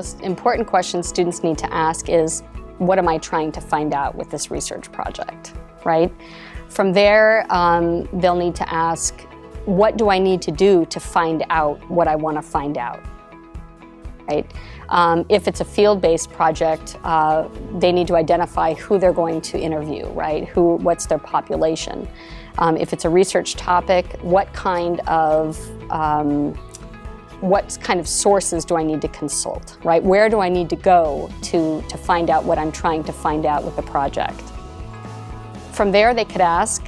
most important question students need to ask is, what am I trying to find out with this research project, right? From there, they'll need to ask, what do I need to do to find out what I want to find out, right? If it's a field-based project, they need to identify who they're going to interview, right? What's their population? If it's a research topic, what kind of sources do I need to consult, right? Where do I need to go to find out what I'm trying to find out with the project? From there, they could ask,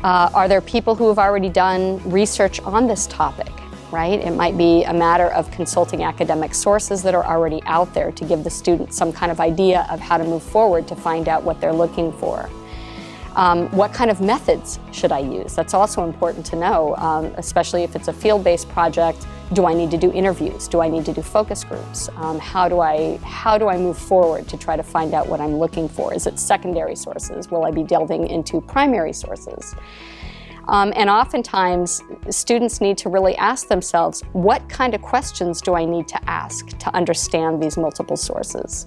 are there people who have already done research on this topic, right? It might be a matter of consulting academic sources that are already out there to give the student some kind of idea of how to move forward to find out what they're looking for. What kind of methods should I use? That's also important to know, especially if it's a field-based project. Do I need to do interviews? Do I need to do focus groups? How do I move forward to try to find out what I'm looking for? Is it secondary sources? Will I be delving into primary sources? And oftentimes, students need to really ask themselves, what kind of questions do I need to ask to understand these multiple sources?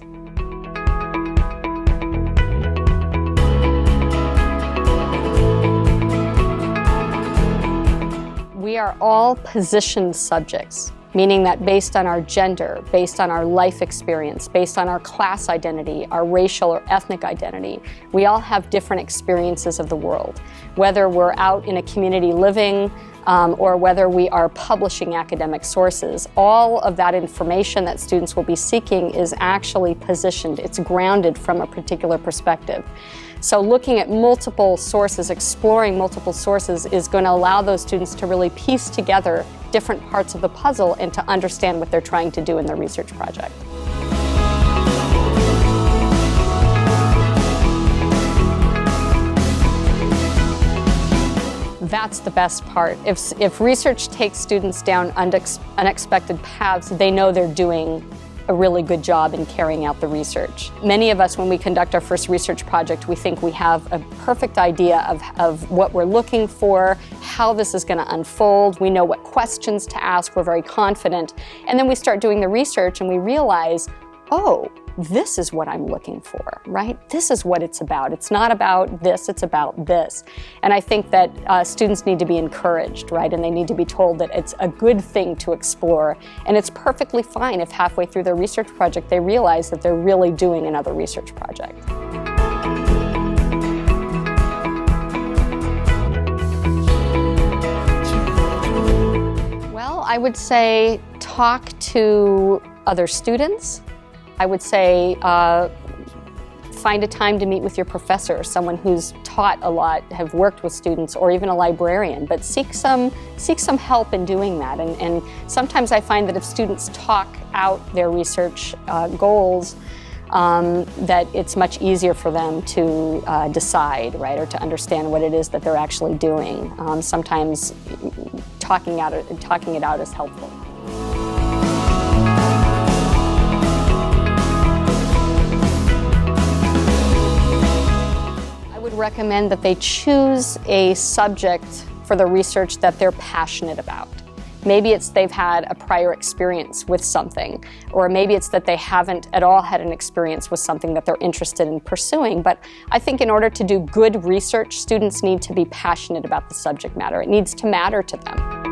We are all positioned subjects, meaning that based on our gender, based on our life experience, based on our class identity, our racial or ethnic identity, we all have different experiences of the world. Whether we're out in a community living or whether we are publishing academic sources, all of that information that students will be seeking is actually positioned. It's grounded from a particular perspective. So looking at multiple sources, exploring multiple sources is going to allow those students to really piece together different parts of the puzzle and to understand what they're trying to do in their research project. That's the best part. If research takes students down unexpected paths, they know they're doing a really good job in carrying out the research. Many of us, when we conduct our first research project, we think we have a perfect idea of what we're looking for, how this is going to unfold. We know what questions to ask. We're very confident. And then we start doing the research and we realize, oh, this is what I'm looking for, right? This is what it's about. It's not about this, it's about this. And I think that students need to be encouraged, right? And they need to be told that it's a good thing to explore. And it's perfectly fine if halfway through their research project they realize that they're really doing another research project. Well, I would say talk to other students. I would say find a time to meet with your professor, someone who's taught a lot, have worked with students, or even a librarian, but seek some help in doing that. And sometimes I find that if students talk out their research goals, that it's much easier for them to decide, right, or to understand what it is that they're actually doing. Sometimes talking it out is helpful. Recommend that they choose a subject for the research that they're passionate about. Maybe it's they've had a prior experience with something, or maybe it's that they haven't at all had an experience with something that they're interested in pursuing. But I think in order to do good research, students need to be passionate about the subject matter. It needs to matter to them.